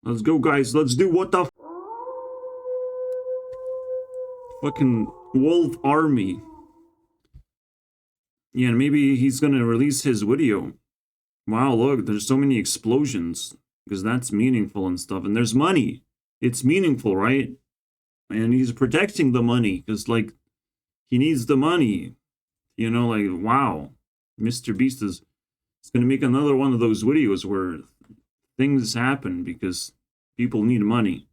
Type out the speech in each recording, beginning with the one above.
Let's go, guys. Let's do what the fucking wolf army. Yeah, and maybe he's gonna release his video. Wow, look, there's so many explosions. Because that's meaningful and stuff. And there's money. It's meaningful, right? And he's protecting the money. Because, like, he needs the money. You know, like, wow. Mr. Beast is gonna make another one of those videos where things happen because people need money.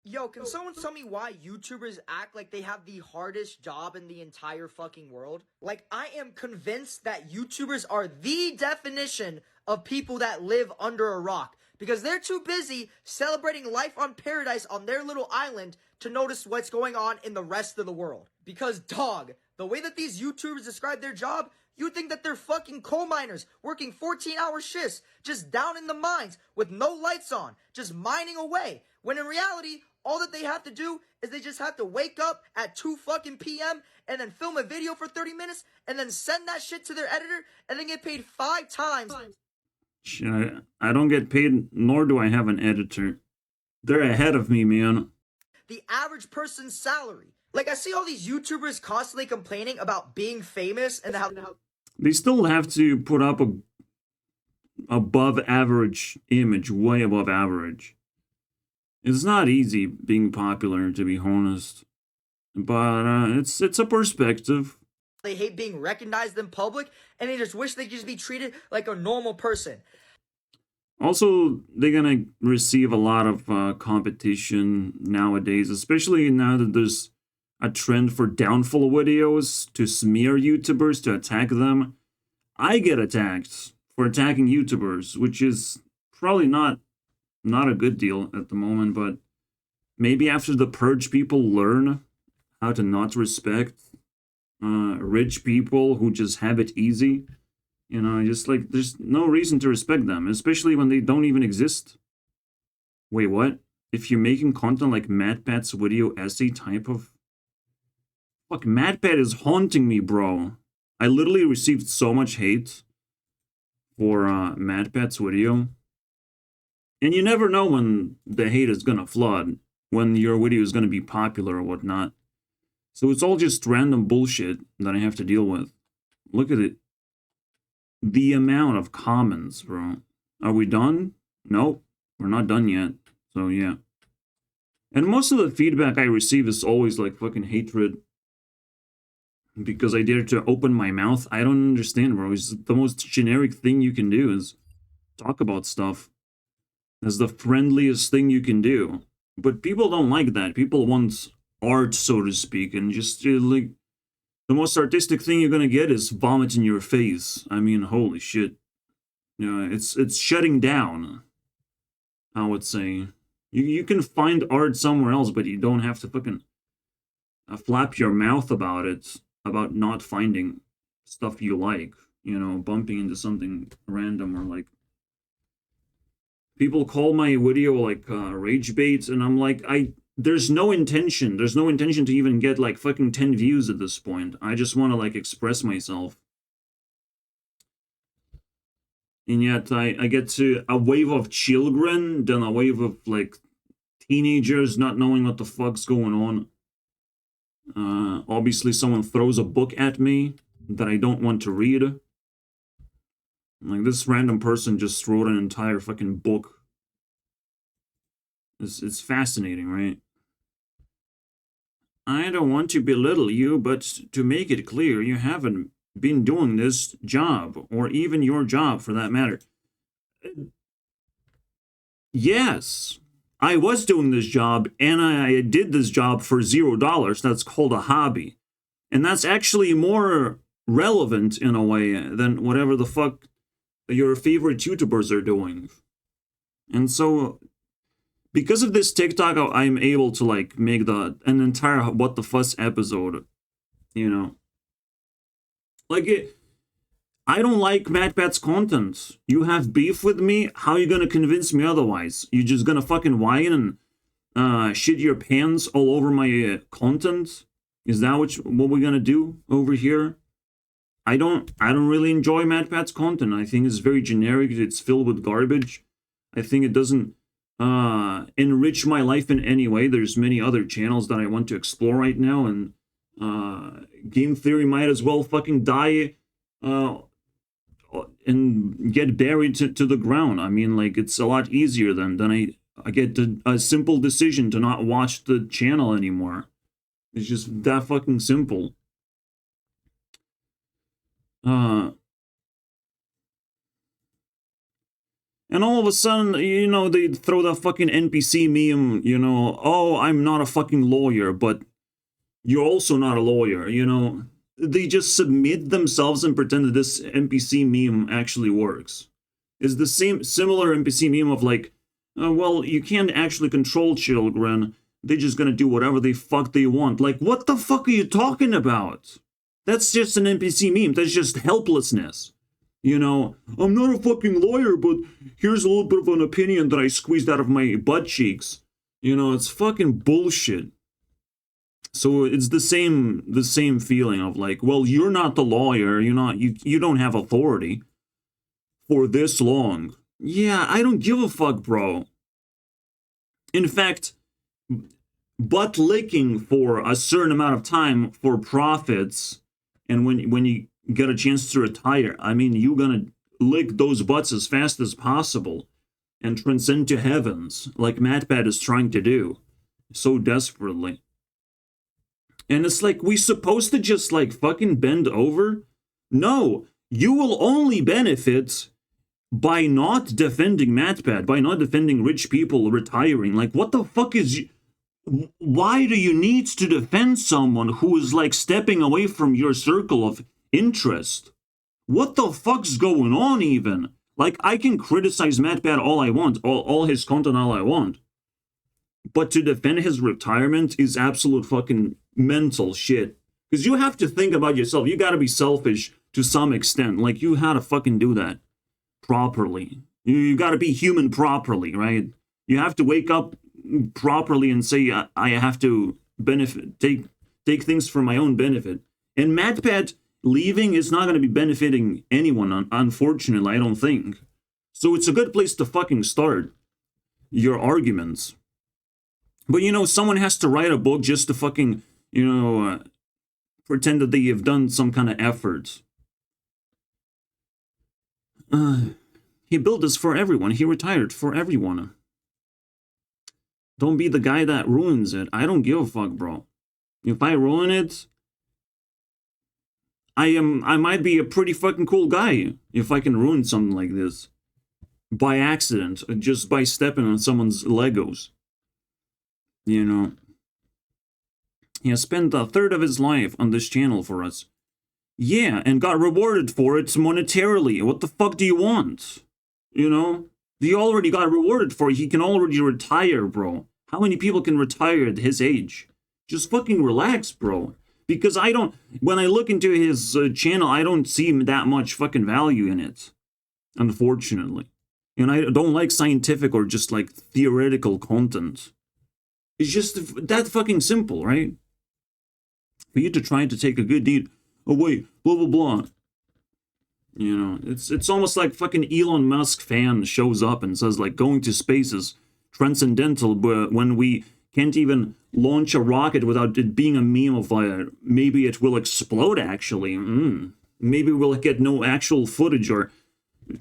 Yo, can someone tell me why YouTubers act like they have the hardest job in the entire fucking world? Like, I am convinced that YouTubers are the definition of people that live under a rock. Because they're too busy celebrating life on paradise on their little island to notice what's going on in the rest of the world. Because, dog, the way that these YouTubers describe their job, you think that they're fucking coal miners working 14-hour shifts just down in the mines with no lights on, just mining away. When in reality, all that they have to do is they just have to wake up at 2 fucking p.m. and then film a video for 30 minutes and then send that shit to their editor and then get paid 5 times. I don't get paid, nor do I have an editor. They're ahead of me, man. The average person's salary. Like, I see all these YouTubers constantly complaining about being famous and how They still have to put up a above average image, way above average. It's not easy being popular, to be honest. But it's a perspective. they hate being recognized in public and they just wish they could just be treated like a normal person. Also, they're gonna receive a lot of competition nowadays, especially now that there's a trend for downfall videos to smear YouTubers, to attack them. I get attacked for attacking YouTubers, which is probably not a good deal at the moment, but maybe after the purge, people learn how to not respect rich people who just have it easy. You know, just like there's no reason to respect them, especially when they don't even exist. Wait, what? If you're making content like MatPat's video essay type of... Fuck, MatPat is haunting me, bro. I literally received so much hate for MatPat's video. And you never know when the hate is gonna flood, when your video is gonna be popular or whatnot. So it's all just random bullshit that I have to deal with. Look at it. The amount of comments, bro. Are we done? Nope, we're not done yet. So yeah. And most of the feedback I receive is always like fucking hatred. Because I dare to open my mouth. I don't understand, bro. It's the most generic thing you can do is talk about stuff. That's the friendliest thing you can do. But people don't like that. People want art, so to speak, and just like... The most artistic thing you're gonna get is vomit in your face. I mean, holy shit. You know, it's shutting down, I would say. You can find art somewhere else, but you don't have to fucking flap your mouth about it, about not finding stuff you like. You know, bumping into something random or like... People call my video like rage bait, and I'm like, there's no intention to even get like fucking 10 views at this point. I just want to like express myself. And yet I get to a wave of children, then a wave of like teenagers not knowing what the fuck's going on. Obviously someone throws a book at me that I don't want to read. Like this random person just wrote an entire fucking book. It's fascinating, right? I don't want to belittle you, but to make it clear, you haven't been doing this job, or even your job for that matter. Yes, I was doing this job, and I did this job for $0. That's called a hobby. And that's actually more relevant in a way than whatever the fuck your favorite YouTubers are doing. And so... because of this TikTok, I'm able to like make an entire What the Fuss episode, you know. Like I don't like MatPat's content. You have beef with me? How are you gonna convince me otherwise? You just gonna fucking whine and shit your pants all over my content? Is that what we're gonna do over here? I don't really enjoy MatPat's content. I think it's very generic. It's filled with garbage. I think it doesn't enrich my life in any way. There's many other channels that I want to explore right now, and game theory might as well fucking die and get buried to the ground. I mean, like, it's a lot easier than I get a simple decision to not watch the channel anymore. It's just that fucking simple. And all of a sudden, you know, they throw that fucking NPC meme, you know, oh, I'm not a fucking lawyer, but you're also not a lawyer, you know. They just submit themselves and pretend that this NPC meme actually works. It's the similar NPC meme of like, well, you can't actually control children. They're just gonna do whatever the fuck they want. Like, what the fuck are you talking about? That's just an NPC meme. That's just helplessness. You know, I'm not a fucking lawyer, but here's a little bit of an opinion that I squeezed out of my butt cheeks. You know, it's fucking bullshit. So it's the same feeling of like, well, you're not the lawyer, you don't have authority for this long. Yeah, I don't give a fuck, bro. In fact, butt licking for a certain amount of time for profits, and when you get a chance to retire, I mean, you're gonna lick those butts as fast as possible and transcend to heavens, like MatPat is trying to do so desperately. And it's like, we supposed to just like fucking bend over? No, you will only benefit by not defending MatPat, by not defending rich people retiring. Like, what the fuck is why do you need to defend someone who is like stepping away from your circle of interest? What the fuck's going on even? Like, I can criticize MatPat all I want, all his content all I want. But to defend his retirement is absolute fucking mental shit. Because you have to think about yourself. You gotta be selfish to some extent. Like, you had to fucking do that properly. You gotta be human properly, right? You have to wake up properly and say, I have to take things for my own benefit. And MatPat leaving is not going to be benefiting anyone, unfortunately, I don't think. So it's a good place to fucking start your arguments. But, you know, someone has to write a book just to fucking, you know, pretend that they have done some kind of effort. He built this for everyone. He retired for everyone. Don't be the guy that ruins it. I don't give a fuck, bro. If I ruin it, I might be a pretty fucking cool guy if I can ruin something like this. By accident, just by stepping on someone's Legos. You know. He has spent a third of his life on this channel for us. Yeah, and got rewarded for it monetarily. What the fuck do you want? You know? He already got rewarded for it. He can already retire, bro. How many people can retire at his age? Just fucking relax, bro. Because when I look into his channel, I don't see that much fucking value in it. Unfortunately. And I don't like scientific or just like theoretical content. It's just that fucking simple, right? For you to try to take a good deed away, blah, blah, blah. You know, it's almost like fucking Elon Musk fan shows up and says, like, going to space is transcendental, but when we can't even launch a rocket without it being a meme of, maybe it will explode, actually. Maybe we'll get no actual footage or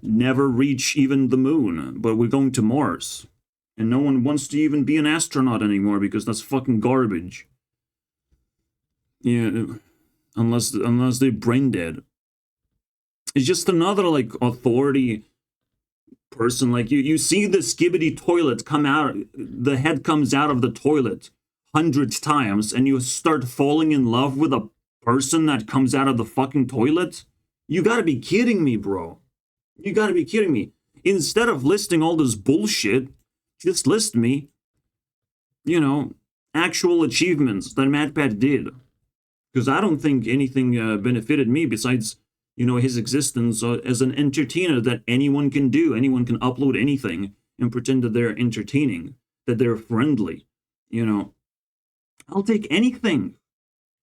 never reach even the moon, but we're going to Mars. And no one wants to even be an astronaut anymore because that's fucking garbage. Yeah, unless they're brain dead. It's just another, like, authority person. Like, you see the skibbity toilet come out, the head comes out of the toilet 100 times, and you start falling in love with a person that comes out of the fucking toilet? You gotta be kidding me, bro. You gotta be kidding me. Instead of listing all this bullshit, just list me, you know, actual achievements that MatPat did. Because I don't think anything benefited me besides, you know, his existence as an entertainer that anyone can do. Anyone can upload anything and pretend that they're entertaining, that they're friendly, you know. I'll take anything.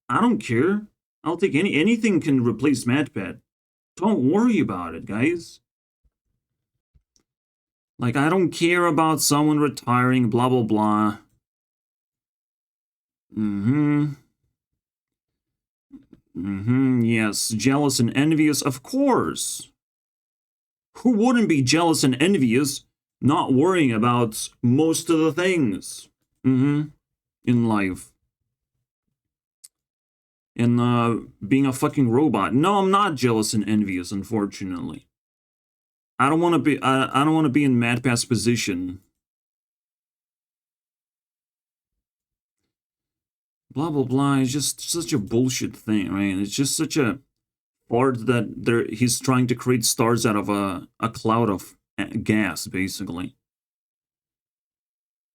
I don't care. I'll take anything can replace MatPat. Don't worry about it, guys. Like, I don't care about someone retiring, blah, blah, blah. Yes, jealous and envious, of course. Who wouldn't be jealous and envious, not worrying about most of the things? In life. And being a fucking robot. No, I'm not jealous and envious, unfortunately. I don't want to be. I don't want to be in MadPass's position. Blah blah blah. It's just such a bullshit thing, right? It's just such a fart that he's trying to create stars out of a cloud of gas, basically.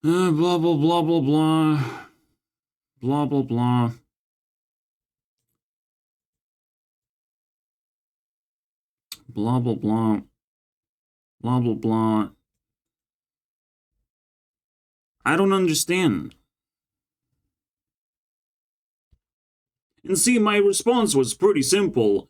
Blah blah blah blah blah. Blah blah blah. Blah blah blah. Blah blah blah. I don't understand. And see, my response was pretty simple.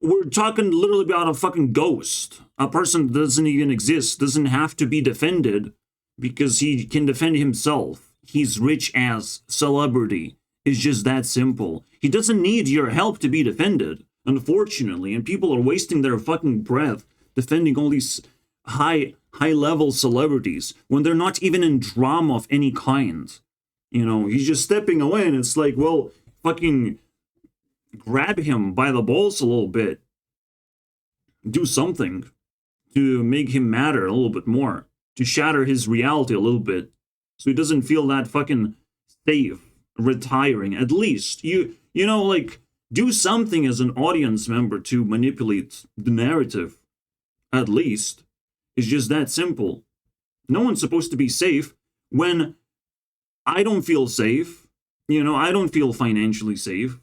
We're talking literally about a fucking ghost. A person that doesn't even exist, doesn't have to be defended because he can defend himself. He's rich as celebrity. It's just that simple. He doesn't need your help to be defended, unfortunately, and people are wasting their fucking breath defending all these high-level celebrities when they're not even in drama of any kind. You know, he's just stepping away and it's like, well, fucking grab him by the balls a little bit. Do something to make him matter a little bit more. To shatter his reality a little bit. So he doesn't feel that fucking safe retiring. At least, you know, like, do something as an audience member to manipulate the narrative. At least. It's just that simple. No one's supposed to be safe when I don't feel safe. You know, I don't feel financially safe.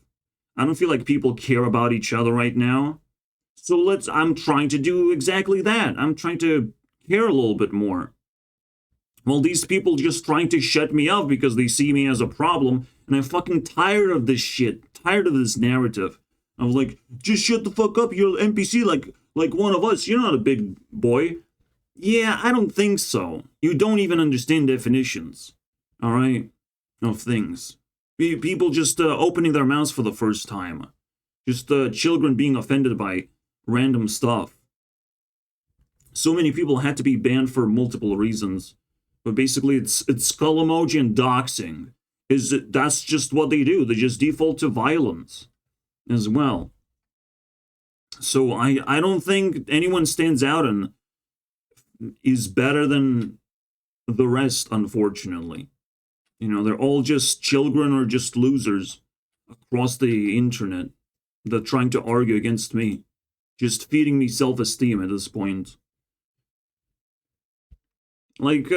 I don't feel like people care about each other right now. So I'm trying to do exactly that. I'm trying to care a little bit more. Well, these people just trying to shut me up because they see me as a problem, and I'm fucking tired of this shit. Tired of this narrative. I was like, just shut the fuck up, you're an NPC like one of us. You're not a big boy. Yeah, I don't think so. You don't even understand definitions. Alright? Of things. People just opening their mouths for the first time. Just children being offended by random stuff. So many people had to be banned for multiple reasons. But basically it's skull emoji and doxing. That's just what they do. They just default to violence as well. So I don't think anyone stands out and is better than the rest, unfortunately. You know, they're all just children or just losers across the internet that are trying to argue against me. Just feeding me self-esteem at this point. Like,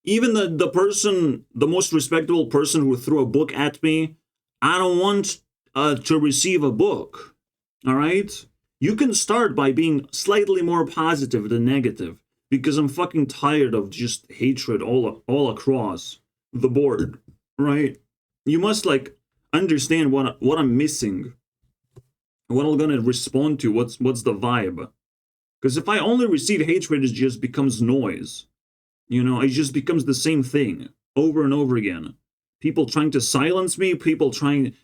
even the person, the most respectable person who threw a book at me, I don't want to receive a book. Alright? You can start by being slightly more positive than negative. Because I'm fucking tired of just hatred all across the board, right? You must, like, understand what I'm missing. What I'm gonna respond to, what's the vibe. Because if I only receive hatred, it just becomes noise. You know, it just becomes the same thing over and over again. People trying to silence me, people trying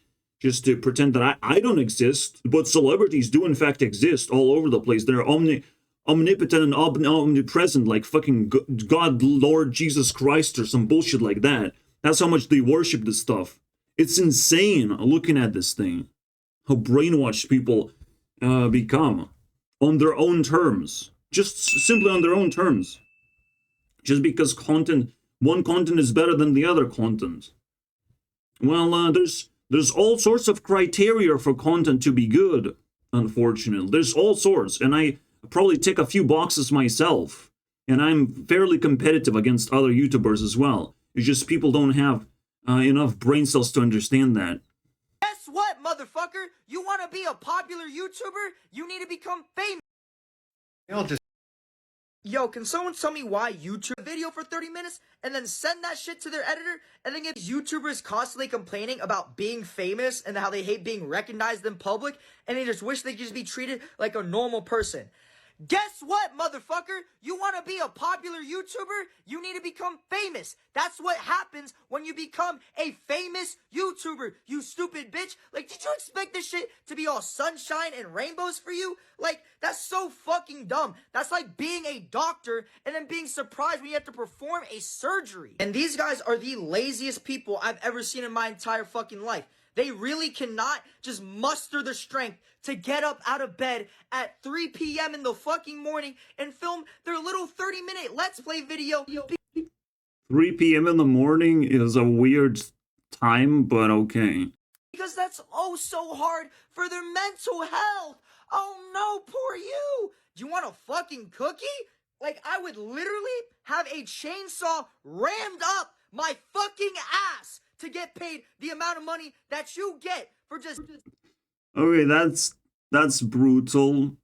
just to pretend that I don't exist, but celebrities do in fact exist all over the place. They're omnipotent and omnipresent, like fucking God, Lord Jesus Christ, or some bullshit like that. That's how much they worship this stuff. It's insane looking at this thing. How brainwashed people become on their own terms. Just simply on their own terms. Just because one content is better than the other content. Well, there's all sorts of criteria for content to be good, unfortunately. There's all sorts, and I probably tick a few boxes myself. And I'm fairly competitive against other YouTubers as well. It's just people don't have enough brain cells to understand that. Guess what, motherfucker? You want to be a popular YouTuber? You need to become famous. Yo, can someone tell me why YouTube a video for 30 minutes and then send that shit to their editor and then get YouTubers constantly complaining about being famous and how they hate being recognized in public and they just wish they could just be treated like a normal person? Guess what, motherfucker? You want to be a popular YouTuber? You need to become famous. That's what happens when you become a famous YouTuber, you stupid bitch. Like, did you expect this shit to be all sunshine and rainbows for you? Like, that's so fucking dumb. That's like being a doctor and then being surprised when you have to perform a surgery. And these guys are the laziest people I've ever seen in my entire fucking life. They really cannot just muster the strength to get up out of bed at 3 p.m. in the fucking morning and film their little 30-minute Let's Play video. 3 p.m. in the morning is a weird time, but okay. Because that's oh so hard for their mental health. Oh no, poor you. Do you want a fucking cookie? Like, I would literally have a chainsaw rammed up my fucking ass to get paid the amount of money that you get for just Okay, that's brutal.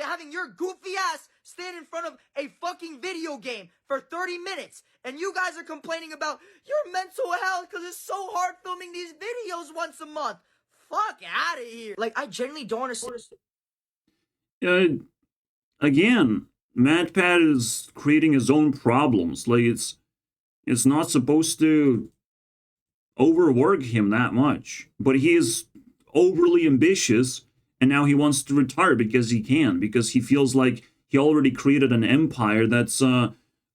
having your goofy ass stand in front of a fucking video game for 30 minutes. And you guys are complaining about your mental health because it's so hard filming these videos once a month. Fuck out of here. Like, I genuinely don't understand. Again, MatPat is creating his own problems. Like, it's not supposed to overwork him that much. But he is overly ambitious, and now he wants to retire because he can, because he feels like he already created an empire that's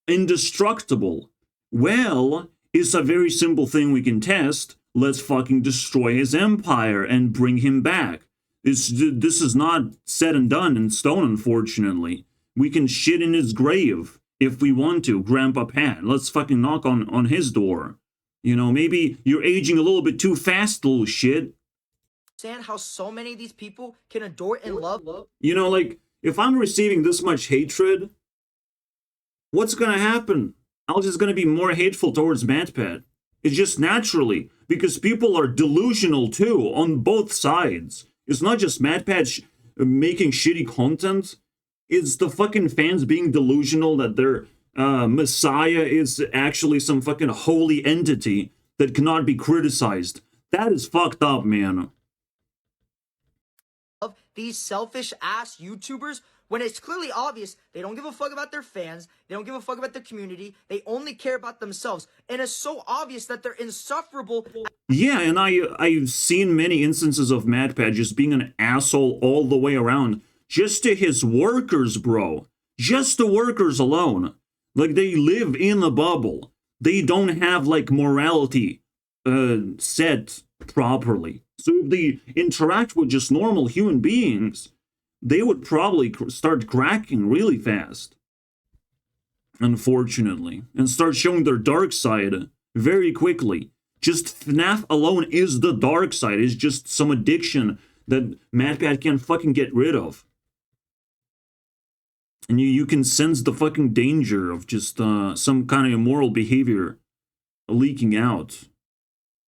indestructible. Well, it's a very simple thing we can test. Let's fucking destroy his empire and bring him back. This is not said and done in stone, unfortunately. We can shit in his grave if we want to, Grandpa Pat. Let's fucking knock on his door. You know, maybe you're aging a little bit too fast, little shit. Understand how so many of these people can adore and love. You know, like, if I'm receiving this much hatred, what's gonna happen? I'm just gonna be more hateful towards MatPat. It's just naturally, because people are delusional too, on both sides. It's not just MatPat making shitty content. It's the fucking fans being delusional that their messiah is actually some fucking holy entity that cannot be criticized. That is fucked up, man. Of these selfish ass YouTubers when it's clearly obvious they don't give a fuck about their fans, they don't give a fuck about their community, they only care about themselves, and it's so obvious that they're insufferable. Yeah, and I've seen many instances of MatPat just being an asshole all the way around, just to his workers, bro. Just the workers alone. Like, they live in a bubble. They don't have, like, morality set properly. So if they interact with just normal human beings, they would probably start cracking really fast. Unfortunately. And start showing their dark side very quickly. Just FNAF alone is the dark side. It's just some addiction that MatPat can't fucking get rid of. And you can sense the fucking danger of just some kind of immoral behavior leaking out.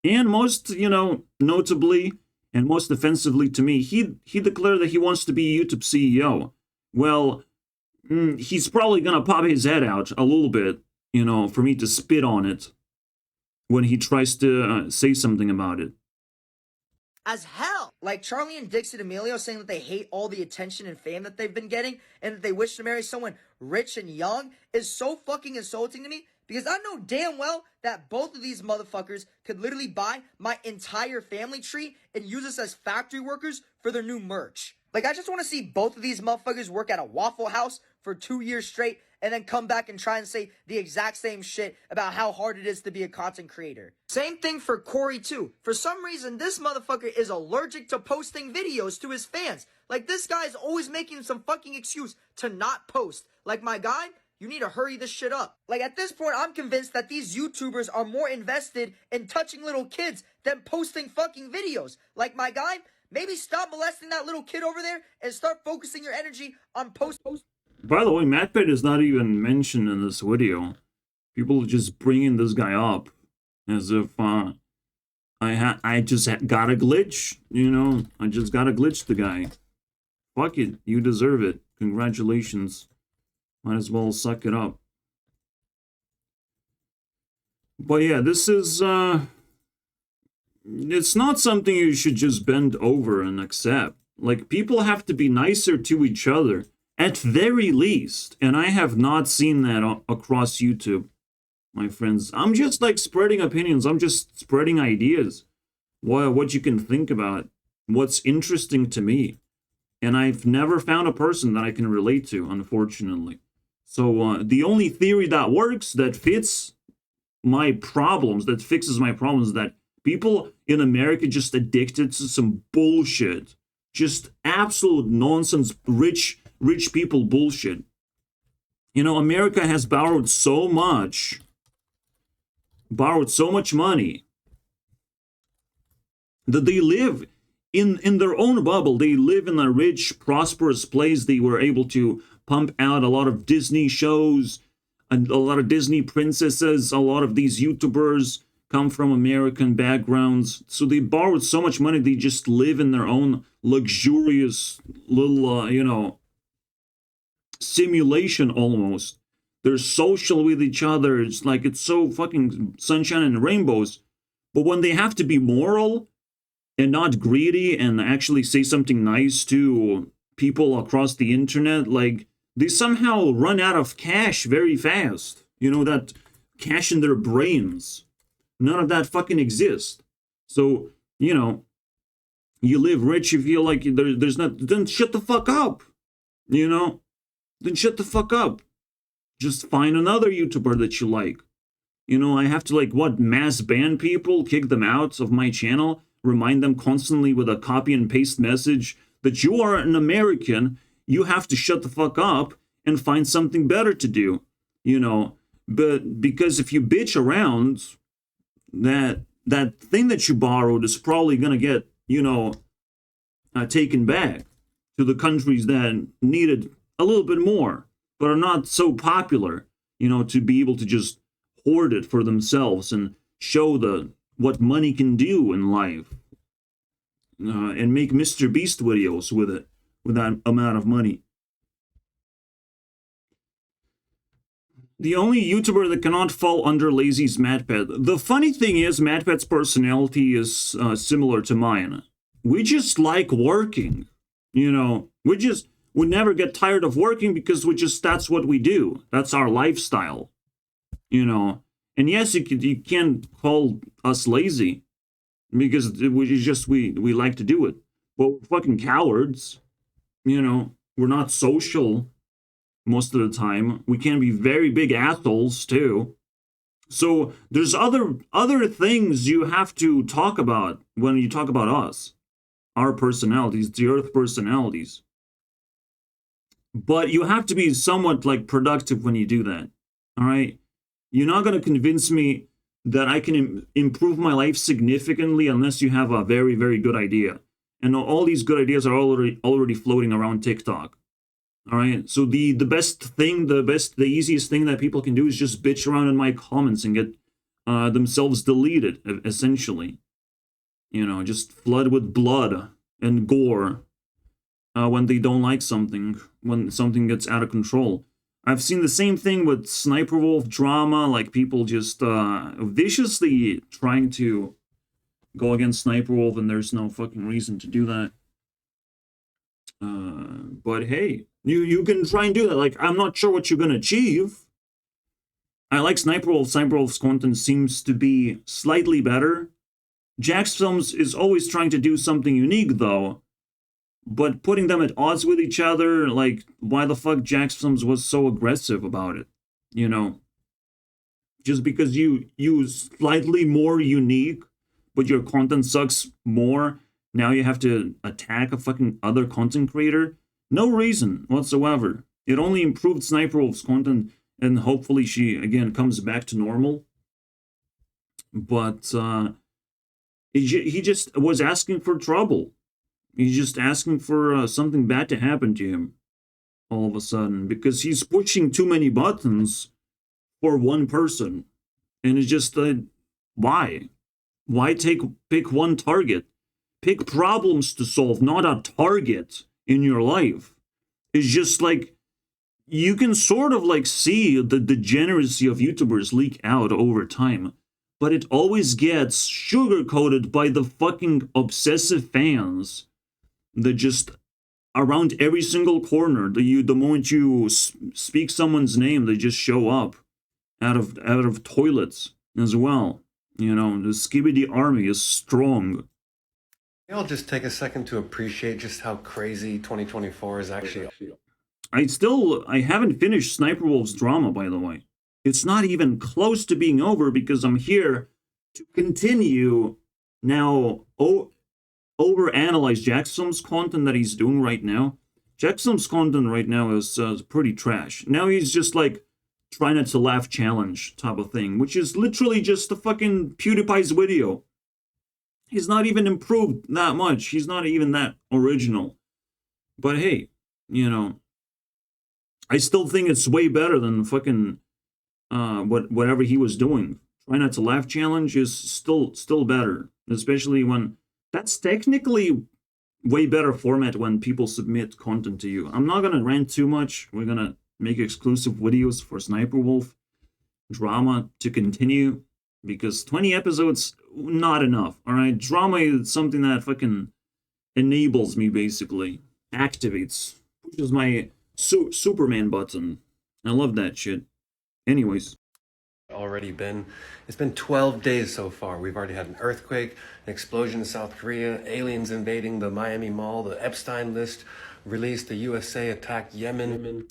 And most, you know, notably and most offensively to me, he declared that he wants to be a YouTube CEO. Well, he's probably gonna pop his head out a little bit, you know, for me to spit on it when he tries to say something about it. As hell. Like Charlie and Dixie D'Amelio saying that they hate all the attention and fame that they've been getting and that they wish to marry someone rich and young is so fucking insulting to me, because I know damn well that both of these motherfuckers could literally buy my entire family tree and use us as factory workers for their new merch. Like, I just want to see both of these motherfuckers work at a Waffle House for 2 years straight and then come back and try and say the exact same shit about how hard it is to be a content creator. Same thing for Corey too. For some reason, this motherfucker is allergic to posting videos to his fans. Like, this guy is always making some fucking excuse to not post. Like, my guy, you need to hurry this shit up. Like, at this point, I'm convinced that these YouTubers are more invested in touching little kids than posting fucking videos. Like, my guy, maybe stop molesting that little kid over there and start focusing your energy on post. By the way, MatPat is not even mentioned in this video. People just bringing this guy up as if I just got a glitch, you know? I just got to glitch the guy. Fuck it, you deserve it. Congratulations. Might as well suck it up. But yeah, this is it's not something you should just bend over and accept. Like, people have to be nicer to each other. At very least. And I have not seen that across YouTube, my friends. I'm just like spreading opinions. I'm just spreading ideas. What you can think about. What's interesting to me. And I've never found a person that I can relate to, unfortunately. So the only theory that works, that fits my problems, that fixes my problems, that people in America just addicted to some bullshit. Just absolute nonsense, rich people bullshit. You know, America has borrowed so much money that they live in their own bubble. They live in a rich, prosperous place. They were able to pump out a lot of Disney shows, and a lot of Disney princesses. A lot of these YouTubers come from American backgrounds. So they borrowed so much money, they just live in their own luxurious little, simulation almost. They're social with each other. It's like, it's so fucking sunshine and rainbows. But when they have to be moral and not greedy and actually say something nice to people across the internet, like, they somehow run out of cash very fast. You know, that cash in their brains. None of that fucking exists. So, you live rich, you feel like there's not, then shut the fuck up. Then shut the fuck up. Just find another YouTuber that you like. I have to mass ban people, kick them out of my channel, remind them constantly with a copy and paste message that you are an American, you have to shut the fuck up and find something better to do. But because if you bitch around, that thing that you borrowed is probably gonna get, taken back to the countries that need it a little bit more, but are not so popular, to be able to just hoard it for themselves and show what money can do in life, and make Mr. Beast videos with that amount of money. The only YouTuber that cannot fall under lazy's MatPat. The funny thing is, MatPat's personality is similar to mine. We just like working, we never get tired of working because that's what we do. That's our lifestyle, And yes, you can't call us lazy because we like to do it. But we're fucking cowards, We're not social most of the time. We can be very big assholes too. So there's other things you have to talk about when you talk about us, our personalities, the Earth personalities. But you have to be somewhat productive when you do that. All right, you're not going to convince me that I can improve my life significantly unless you have a very, very good idea. And all these good ideas are already floating around TikTok. All right, so the easiest thing that people can do is just bitch around in my comments and get themselves deleted, essentially. Just flood with blood and gore when they don't like something, when something gets out of control. I've seen the same thing with Sniper Wolf drama, like people just viciously trying to go against Sniper Wolf, and there's no fucking reason to do that. But hey, you can try and do that. I'm not sure what you're gonna achieve. I like Sniper Wolf. Sniper Wolf's content seems to be slightly better. Jax Films is always trying to do something unique, though. But putting them at odds with each other, why the fuck Jax Films was so aggressive about it? Just because you slightly more unique, but your content sucks more, now you have to attack a fucking other content creator? No reason whatsoever. It only improved Sniper Wolf's content, and hopefully she, again, comes back to normal. But he just was asking for trouble. He's just asking for something bad to happen to him all of a sudden, because he's pushing too many buttons for one person. And it's just, why? Why pick one target? Pick problems to solve, not a target in your life. It's just you can sort of see the degeneracy of YouTubers leak out over time, but it always gets sugar-coated by the fucking obsessive fans that just around every single corner. The moment you speak someone's name, they just show up out of toilets as well. You know, the Skibidi army is strong. I'll just take a second to appreciate just how crazy 2024 is actually. I haven't finished Sniper Wolf's drama, by the way. It's not even close to being over because I'm here to continue now overanalyze Jackson's content that he's doing right now. Jackson's content right now is pretty trash. Now he's just like try not to laugh challenge type of thing, which is literally just the fucking PewDiePie's video. He's not even improved that much. He's not even that original. But hey, you know, I still think it's way better than fucking whatever he was doing. Try not to laugh challenge is still better, especially when that's technically way better format when people submit content to you. I'm not gonna rant too much. We're gonna make exclusive videos for Sniper Wolf drama to continue because 20 episodes not enough. All right, drama is something that fucking enables me, basically activates, pushes my Superman button. I love that shit. Anyways, It's been 12 days so far. We've already had an earthquake, an explosion in South Korea, aliens invading the Miami Mall, the Epstein list released, the USA attacked Yemen.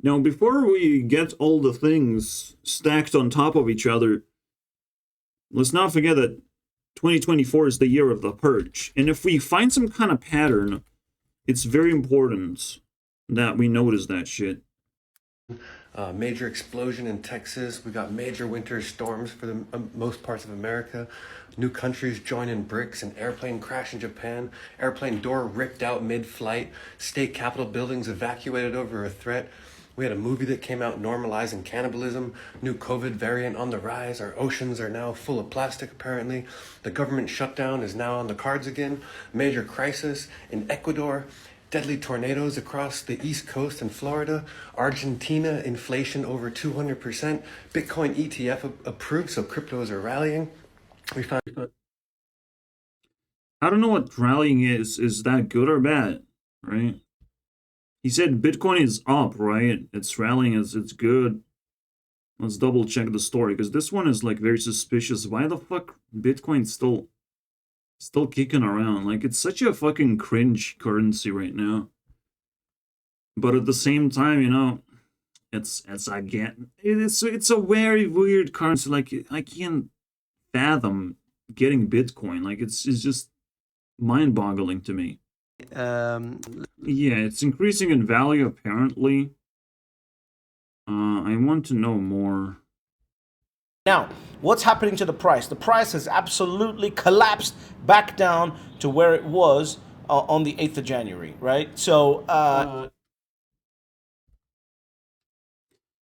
Now, before we get all the things stacked on top of each other, let's not forget that 2024 is the year of the purge. And if we find some kind of pattern, it's very important that we notice that shit. Major explosion in Texas. We got major winter storms for the most parts of America. New countries join in BRICS. An airplane crash in Japan. Airplane door ripped out mid-flight. State capitol buildings evacuated over a threat. We had a movie that came out normalizing cannibalism. New COVID variant on the rise. Our oceans are now full of plastic, apparently. The government shutdown is now on the cards again. Major crisis in Ecuador. Deadly tornadoes across the East Coast and Florida. Argentina, inflation over 200%. Bitcoin ETF approved, so cryptos are rallying. I don't know what rallying is. Is that good or bad, right? He said Bitcoin is up, right? It's rallying, it's good. Let's double check the story, because this one is like very suspicious. Why the fuck Bitcoin's still kicking around? Like, it's such a fucking cringe currency right now. But at the same time, you know, it's a very weird currency. Like, I can't fathom getting Bitcoin. Like, it's just mind-boggling to me. Yeah, it's increasing in value apparently. I want to know more. Now, what's happening to the price? The price has absolutely collapsed back down to where it was on the 8th of January, right? So,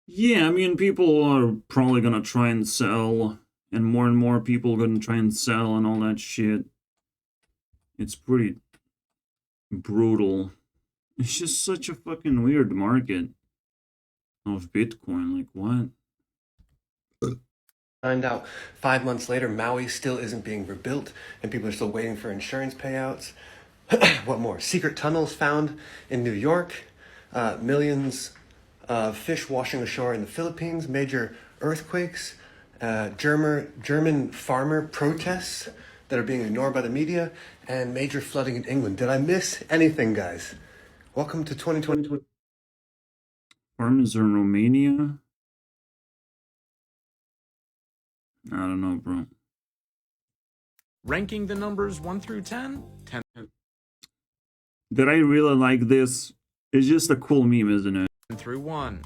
yeah, I mean, people are probably gonna try and sell, and more people are gonna try and sell and all that shit. It's pretty brutal. It's just such a fucking weird market of Bitcoin. Like, what? Find out 5 months later, Maui still isn't being rebuilt, and people are still waiting for insurance payouts. What more? Secret tunnels found in New York. Millions of fish washing ashore in the Philippines. Major earthquakes. German farmer protests that are being ignored by the media. And major flooding in England. Did I miss anything, guys? Welcome to 2020. Farmers in Romania? I don't know, bro. Ranking the numbers 1 through 10? 10 Did I really like this? It's just a cool meme, isn't it? through 1.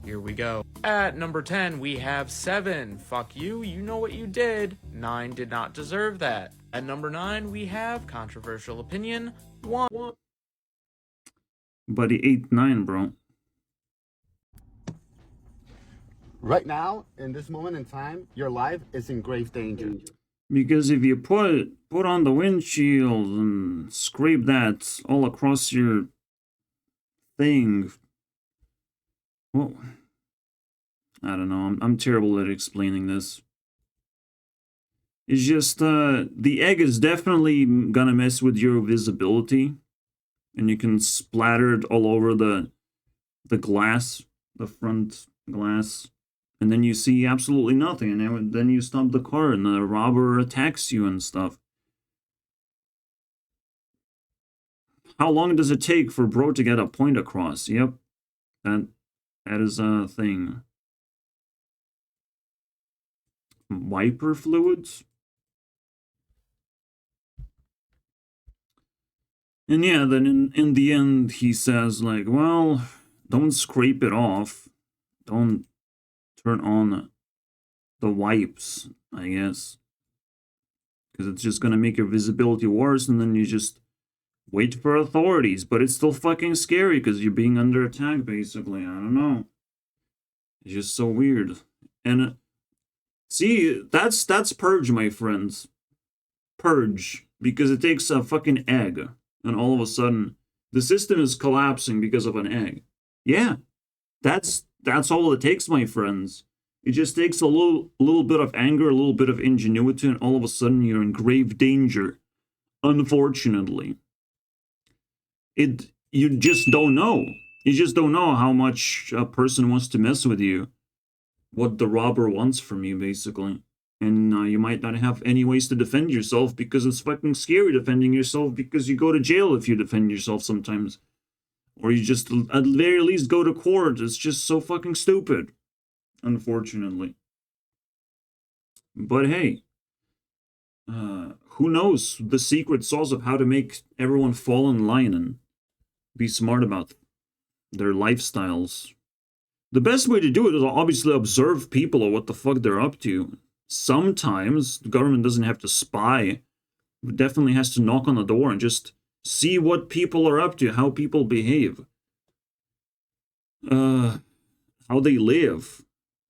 Here we go. At number 10, we have 7. Fuck you, you know what you did. 9 did not deserve that. At number 9, we have controversial opinion 1. Buddy 8-9, bro. Right now, in this moment in time, your life is in grave danger. Because if you put on the windshield and scrape that all across your thing, well, I don't know. I'm terrible at explaining this. It's just the egg is definitely gonna mess with your visibility. and you can splatter it all over the glass, the front glass, and then you see absolutely nothing, and then you stop the car and the robber attacks you and stuff. How long does it take for bro to get a point across? Yep, that is a thing. Wiper fluids? And yeah, then in the end, he says, like, well, don't scrape it off. Don't turn on the wipes, I guess. Because it's just gonna make your visibility worse, and then you just wait for authorities. But it's still fucking scary, because you're being under attack, basically. I don't know. It's just so weird. And, see, that's Purge, my friends. Purge. Because it takes a fucking egg. And all of a sudden, the system is collapsing because of an egg. Yeah, that's all it takes, my friends. It just takes a little bit of anger, a little bit of ingenuity, and all of a sudden you're in grave danger. Unfortunately, you just don't know. You just don't know how much a person wants to mess with you, what the robber wants from you, basically. And you might not have any ways to defend yourself because it's fucking scary defending yourself, because you go to jail if you defend yourself sometimes. Or you just, at the very least, go to court. It's just so fucking stupid. Unfortunately. But hey, who knows the secret sauce of how to make everyone fall in line and be smart about their lifestyles. The best way to do it is obviously observe people or what the fuck they're up to. Sometimes the government doesn't have to spy. It definitely has to knock on the door and just see what people are up to, how people behave. How they live.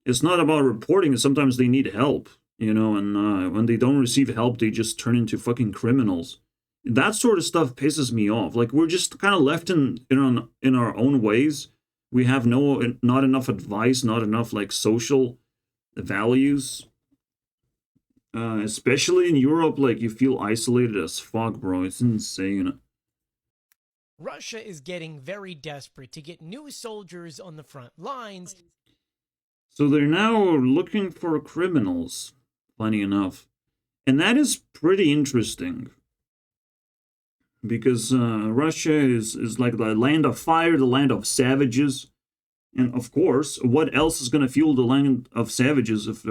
It's not about reporting, sometimes they need help, you know, and when they don't receive help, they just turn into fucking criminals. That sort of stuff pisses me off. Like, we're just kind of left in our own ways. We have not enough advice, not enough, like, social values. Especially in Europe, like, you feel isolated as fuck, bro. It's insane. Russia is getting very desperate to get new soldiers on the front lines. So they're now looking for criminals, funny enough. And that is pretty interesting. Because Russia is like the land of fire, the land of savages. And of course, what else is going to fuel the land of savages if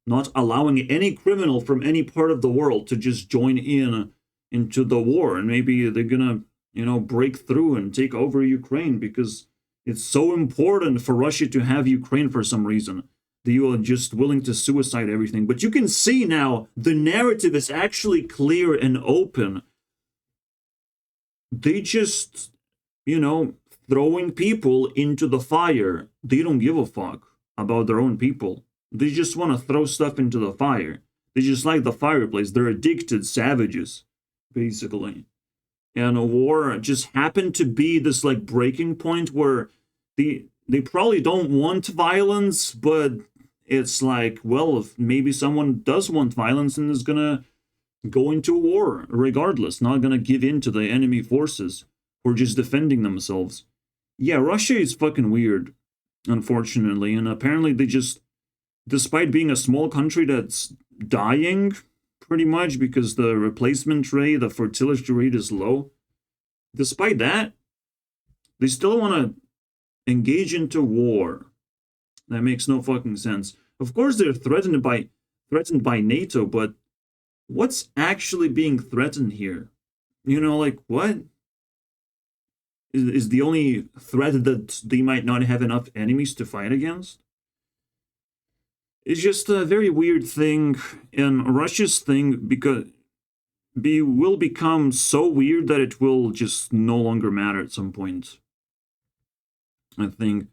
not allowing any criminal from any part of the world to just join into the war? And maybe they're going to, you know, break through and take over Ukraine because it's so important for Russia to have Ukraine for some reason. They are just willing to suicide everything. But you can see now the narrative is actually clear and open. They just, you know, throwing people into the fire. They don't give a fuck about their own people. They just want to throw stuff into the fire. They just like the fireplace. They're addicted savages, basically. And a war just happened to be this, like, breaking point where they probably don't want violence, but it's like, well, if maybe someone does want violence and is gonna go into war regardless, not gonna give in to the enemy forces or just defending themselves. Yeah, Russia is fucking weird, unfortunately, and apparently they just, despite being a small country that's dying pretty much because the replacement rate, the fertility rate is low, despite that, they still want to engage into war. That makes no fucking sense. Of course they're threatened by NATO, but what's actually being threatened here? You know, like, what? Is the only threat that they might not have enough enemies to fight against? It's just a very weird thing, and Russia's thing, because will become so weird that it will just no longer matter at some point. I think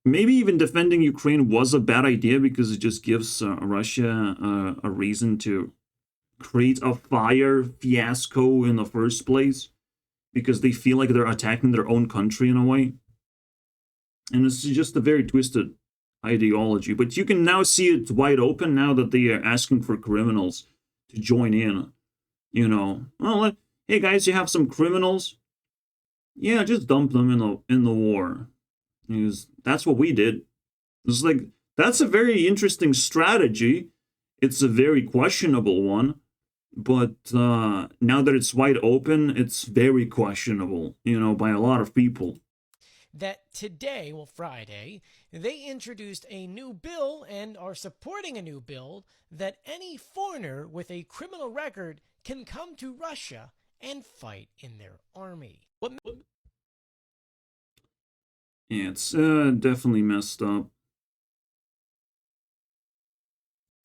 maybe even defending Ukraine was a bad idea because it just gives Russia a reason to create a fire fiasco in the first place, because they feel like they're attacking their own country in a way. And it's just a very twisted ideology. But you can now see it wide open now that they are asking for criminals to join in. You know, well, hey guys, you have some criminals. Yeah, just dump them in the war. Because that's what we did. It's like, that's a very interesting strategy. It's a very questionable one. But now that it's wide open, it's very questionable, by a lot of people. That today, well, Friday, they introduced a new bill and are supporting a new bill that any foreigner with a criminal record can come to Russia and fight in their army. Yeah, it's definitely messed up.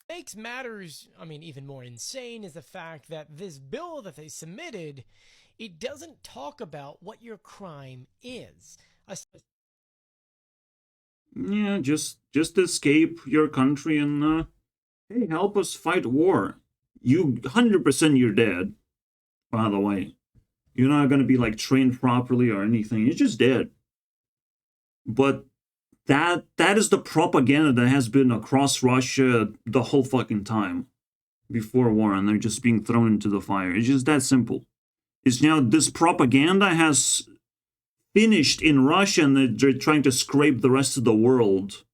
Makes matters, even more insane is the fact that this bill that they submitted, it doesn't talk about what your crime is. Yeah, just escape your country and hey, help us fight war. 100% you're dead. By the way, you're not gonna be like trained properly or anything. You're just dead. But that is the propaganda that has been across Russia the whole fucking time before war, and they're just being thrown into the fire. It's just that simple. It's now this propaganda has finished in Russia, and they're trying to scrape the rest of the world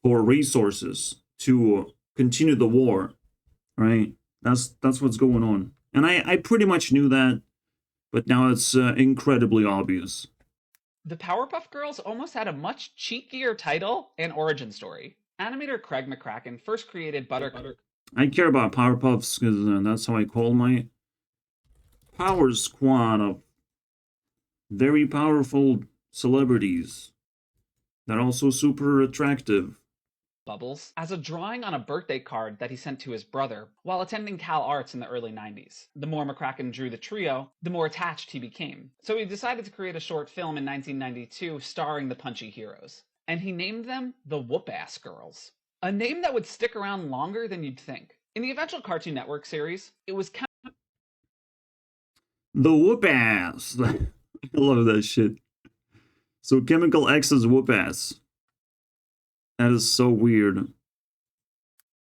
for resources to continue the war, right? That's what's going on, and I pretty much knew that, but now it's incredibly obvious. The Powerpuff Girls almost had a much cheekier title and origin story. Animator Craig McCracken first created Buttercup. I care about Powerpuffs because that's how I call my power squad of very powerful celebrities that are also super attractive. Bubbles as a drawing on a birthday card that he sent to his brother while attending Cal Arts in the early 90s. The more McCracken drew the trio, the more attached he became. So he decided to create a short film in 1992 starring the punchy heroes. And he named them the Whoop-Ass Girls. A name that would stick around longer than you'd think. In the eventual Cartoon Network series, it was The whoop ass. I love that shit. So Chemical X's whoop ass. That is so weird.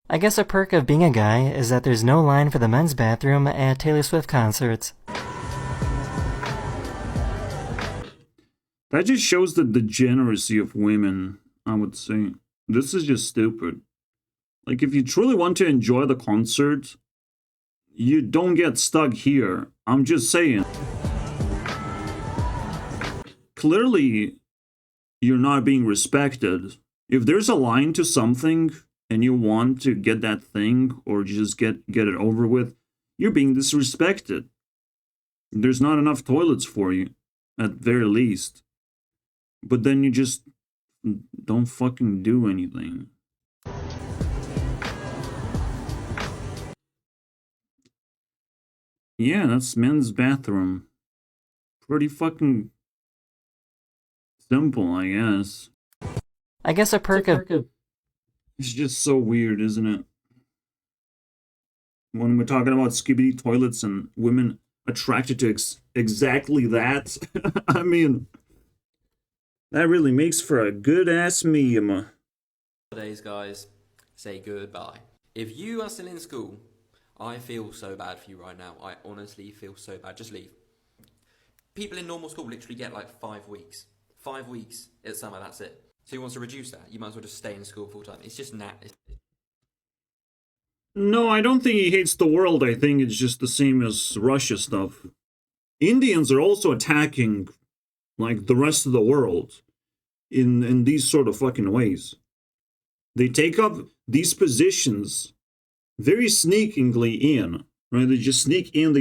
I guess a perk of being a guy is that there's no line for the men's bathroom at Taylor Swift concerts. That just shows the degeneracy of women, I would say. This is just stupid. Like, if you truly want to enjoy the concert, you don't get stuck here. I'm just saying. Clearly, you're not being respected. If there's a line to something and you want to get that thing or just get it over with, you're being disrespected. There's not enough toilets for you, at very least. But then you just don't fucking do anything. Yeah, that's men's bathroom. Pretty fucking simple, I guess. I guess a perk of... It's just so weird, isn't it? When we're talking about skibidi toilets and women attracted to exactly that, I mean, that really makes for a good-ass meme. Nowadays, guys, say goodbye. If you are still in school, I feel so bad for you right now. I honestly feel so bad. Just leave. People in normal school literally get like 5 weeks. 5 weeks at summer, that's it. So he wants to reduce that. You might as well just stay in school full time. It's just No, I don't think he hates the world. I think it's just the same as Russia stuff. Indians are also attacking, like, the rest of the world in these sort of fucking ways. They take up these positions very sneakingly in, right? They just sneak in,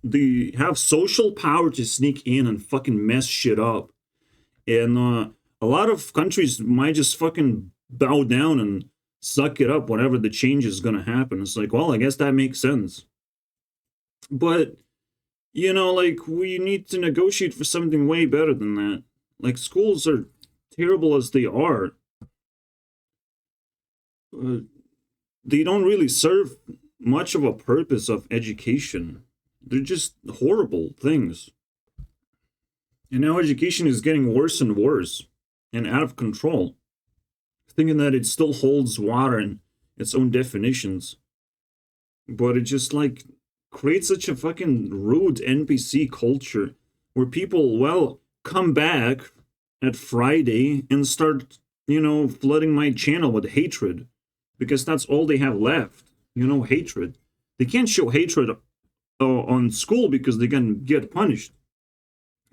they have social power to sneak in and fucking mess shit up. And a lot of countries might just fucking bow down and suck it up whenever the change is gonna happen. It's like, well, I guess that makes sense. But, like, we need to negotiate for something way better than that. Like, schools are terrible as they are. They don't really serve much of a purpose of education. They're just horrible things. And now education is getting worse and worse and out of control. Thinking that it still holds water in its own definitions. But it just, like, creates such a fucking rude NPC culture where people, well, come back at Friday and start, flooding my channel with hatred, because that's all they have left, hatred. They can't show hatred on school because they can get punished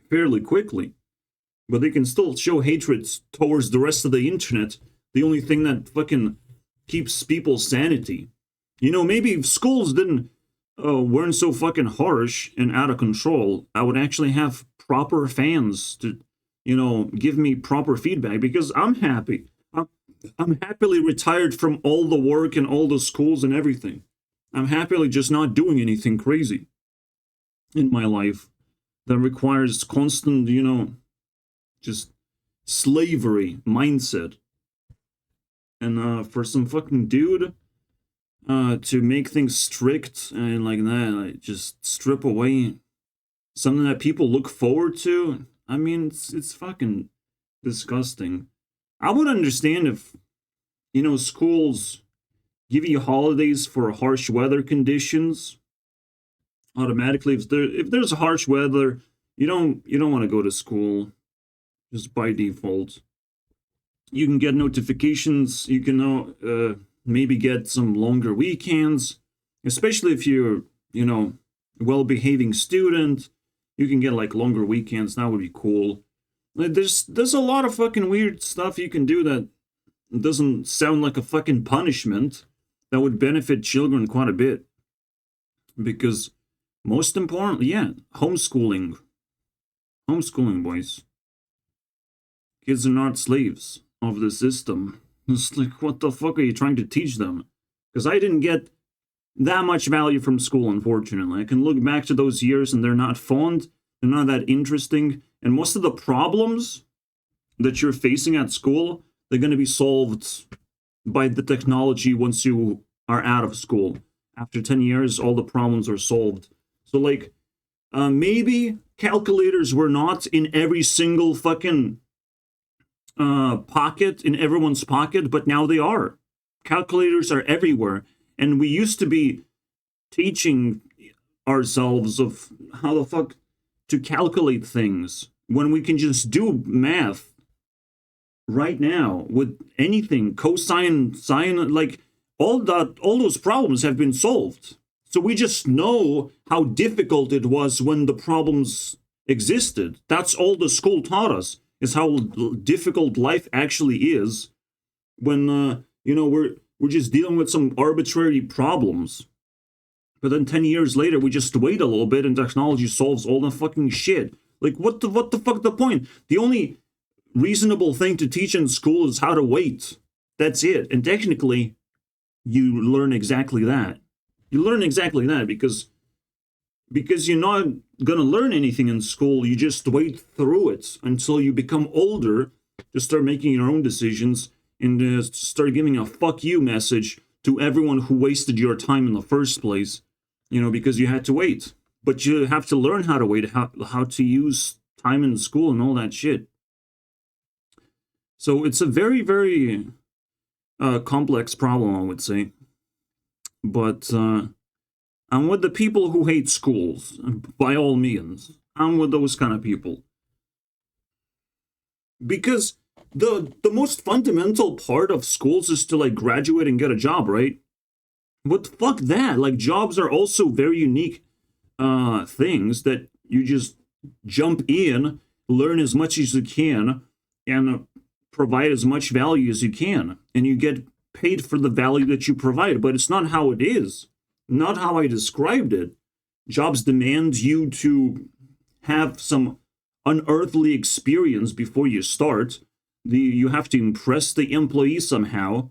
fairly quickly, but they can still show hatred towards the rest of the internet, the only thing that fucking keeps people's sanity. Maybe if schools weren't so fucking harsh and out of control, I would actually have proper fans to, give me proper feedback, because I'm happy. I'm happily retired from all the work and all the schools and everything. I'm happily just not doing anything crazy in my life that requires constant, just slavery mindset. And for some fucking dude to make things strict and like that, like just strip away something that people look forward to, I mean, it's fucking disgusting. I would understand if, schools give you holidays for harsh weather conditions automatically. If there's harsh weather, you don't want to go to school just by default. You can get notifications. You can maybe get some longer weekends, especially if you're well-behaving student. You can get like longer weekends. That would be cool. Like, there's a lot of fucking weird stuff you can do that doesn't sound like a fucking punishment that would benefit children quite a bit. Because most importantly, homeschooling. Homeschooling, boys. Kids are not slaves of the system. It's like, what the fuck are you trying to teach them? Because I didn't get that much value from school, unfortunately. I can look back to those years and they're not fond, they're not that interesting. And most of the problems that you're facing at school, they're going to be solved by the technology once you are out of school. After 10 years, all the problems are solved. So, like, maybe calculators were not in every single fucking pocket, in everyone's pocket, but now they are. Calculators are everywhere. And we used to be teaching ourselves of how the fuck to calculate things when we can just do math right now with anything, cosine, sine, like all those problems have been solved. So we just know how difficult it was when the problems existed. That's all the school taught us, is how difficult life actually is when we're just dealing with some arbitrary problems. But then 10 years later, we just wait a little bit and technology solves all the fucking shit. Like, what the fuck the point? The only reasonable thing to teach in school is how to wait. That's it. And technically, you learn exactly that. You learn exactly that because you're not going to learn anything in school. You just wait through it until you become older to start making your own decisions and start giving a fuck you message to everyone who wasted your time in the first place, because you had to wait. But you have to learn how to wait, how to use time in school and all that shit. So it's a very, very complex problem, I would say. But I'm with the people who hate schools, by all means. I'm with those kind of people. Because the most fundamental part of schools is to, like, graduate and get a job, right? But fuck that. Like, jobs are also very unique things that you just jump in, learn as much as you can, and provide as much value as you can. And you get paid for the value that you provide. But it's not how it is. Not how I described it. Jobs demand you to have some unearthly experience before you start. You have to impress the employee somehow,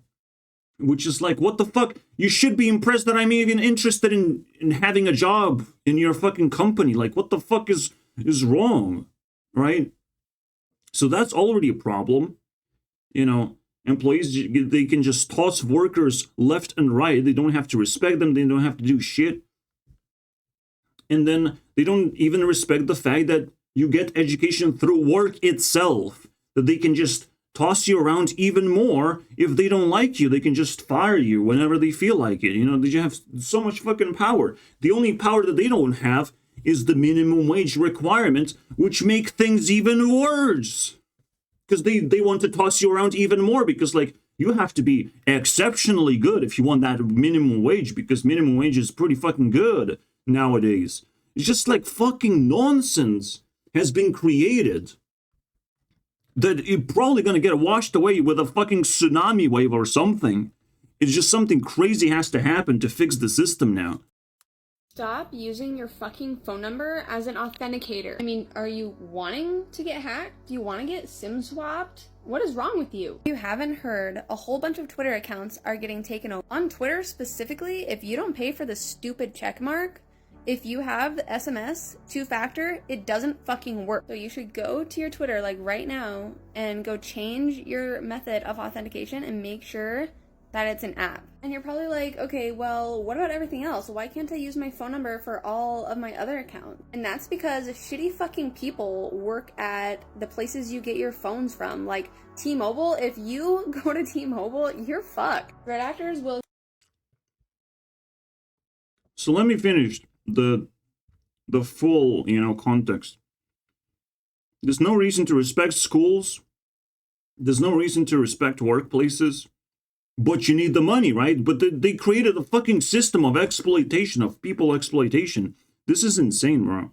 which is like, what the fuck? You should be impressed that I'm even interested in having a job in your fucking company. Like, what the fuck is wrong, right? So that's already a problem. Employees, they can just toss workers left and right. They don't have to respect them. They don't have to do shit. And then they don't even respect the fact that you get education through work itself. That they can just toss you around even more. If they don't like you, they can just fire you whenever they feel like it. You have so much fucking power. The only power that they don't have is the minimum wage requirement, which make things even worse. Because they want to toss you around even more, because, like, you have to be exceptionally good if you want that minimum wage, because minimum wage is pretty fucking good nowadays. It's just like fucking nonsense has been created that you're probably going to get washed away with a fucking tsunami wave or something. It's just something crazy has to happen to fix the system now. Stop using your fucking phone number as an authenticator. I mean, are you wanting to get hacked? Do you want to get SIM swapped? What is wrong with you? If you haven't heard, a whole bunch of Twitter accounts are getting taken over. On Twitter specifically, if you don't pay for the stupid check mark, if you have the SMS two-factor, it doesn't fucking work. So you should go to your Twitter like right now and go change your method of authentication and make sure that it's an app. And you're probably like, okay, well, what about everything else? Why can't I use my phone number for all of my other accounts? And that's because shitty fucking people work at the places you get your phones from. Like T-Mobile, if you go to T-Mobile, you're fucked. Threat actors will... So let me finish the full, context. There's no reason to respect schools. There's no reason to respect workplaces. But you need the money, right? But they created a fucking system of exploitation, of people exploitation. This is insane, bro.